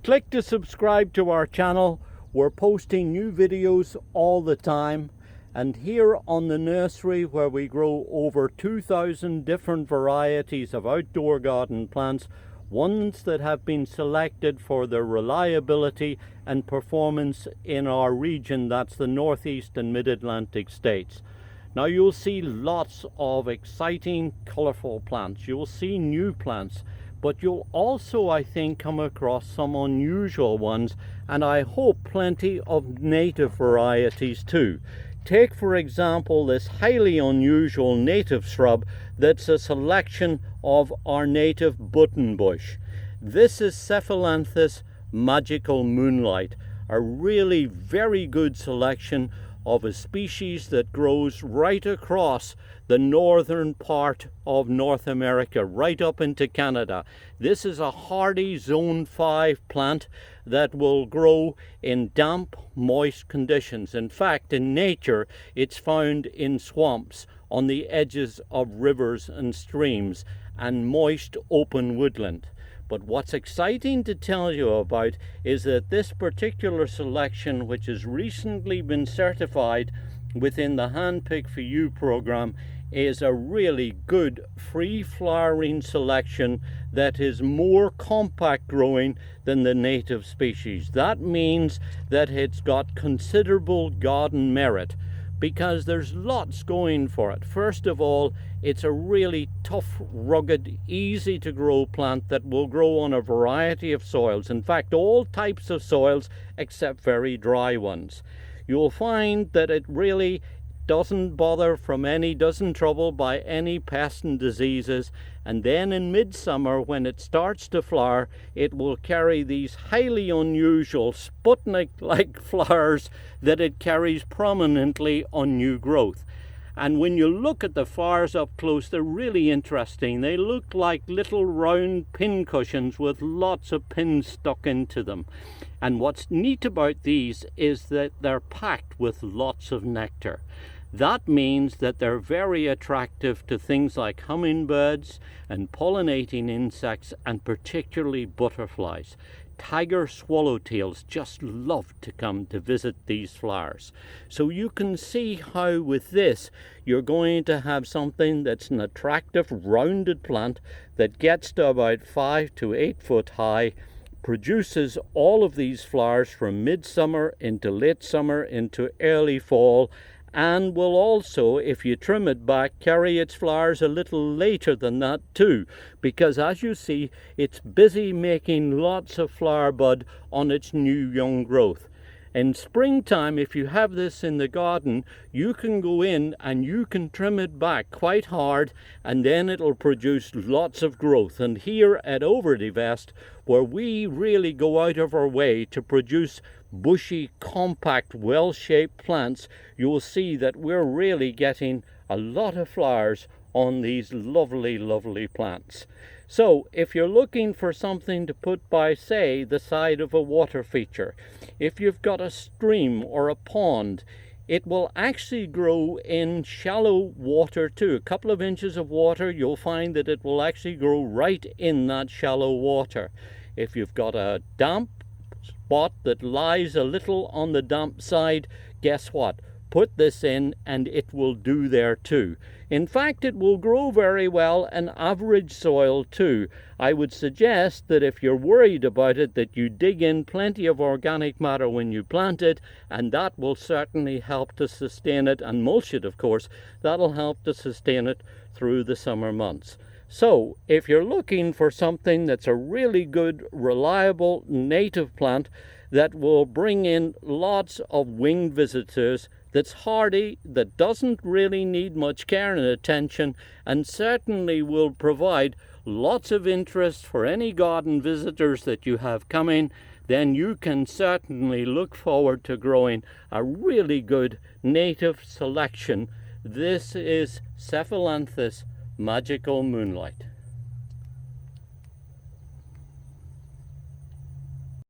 Click to subscribe to our channel. We're posting new videos all the time. And here on the nursery, where we grow over 2,000 different varieties of outdoor garden plants, ones that have been selected for their reliability and performance in our region, that's the Northeast and Mid-Atlantic states. Now you'll see lots of exciting, colorful plants. You'll see new plants, but you'll also, I think, come across some unusual ones, and I hope plenty of native varieties too. Take, for example, this highly unusual native shrub that's a selection of our native buttonbush. This is Cephalanthus magical Moonlight, a really very good selection of a species that grows right across the northern part of North America, right up into Canada. This is a hardy Zone 5 plant that will grow in damp, moist conditions. In fact, in nature, it's found in swamps, on the edges of rivers and streams, and moist, open woodland. But what's exciting to tell you about is that this particular selection, which has recently been certified within the Handpick for You program, is a really good free flowering selection that is more compact growing than the native species. That means that it's got considerable garden merit, because there's lots going for it. First of all, it's a really tough, rugged, easy to grow plant that will grow on a variety of soils. In fact, all types of soils except very dry ones. You'll find that it really doesn't doesn't trouble by any pests and diseases. And then in midsummer, when it starts to flower, it will carry these highly unusual Sputnik-like flowers that it carries prominently on new growth. And when you look at the flowers up close, they're really interesting. They look like little round pin cushions with lots of pins stuck into them. And what's neat about these is that they're packed with lots of nectar. That means that they're very attractive to things like hummingbirds and pollinating insects, and particularly butterflies. Tiger swallowtails just love to come to visit these flowers. So you can see how with this you're going to have something that's an attractive rounded plant that gets to about 5 to 8 foot high, produces all of these flowers from midsummer into late summer into early fall, and will also, if you trim it back, carry its flowers a little later than that too, because as you see, it's busy making lots of flower bud on its new young growth. In springtime, if you have this in the garden, you can go in and you can trim it back quite hard, and then it'll produce lots of growth. And here at Overdivest, where we really go out of our way to produce bushy, compact, well-shaped plants, you'll see that we're really getting a lot of flowers on these lovely, lovely plants. So if you're looking for something to put by, say, the side of a water feature, if you've got a stream or a pond, it will actually grow in shallow water too. A couple of inches of water, you'll find that it will actually grow right in that shallow water. If you've got a damp spot that lies a little on the damp side, guess what? Put this in and it will do there too. In fact, it will grow very well in average soil too. I would suggest that if you're worried about it, that you dig in plenty of organic matter when you plant it, and that will certainly help to sustain it, and mulch it, of course. That'll help to sustain it through the summer months. So if you're looking for something that's a really good, reliable native plant that will bring in lots of winged visitors, that's hardy, that doesn't really need much care and attention, and certainly will provide lots of interest for any garden visitors that you have coming, then you can certainly look forward to growing a really good native selection. This is Cephalanthus magical Moonlight.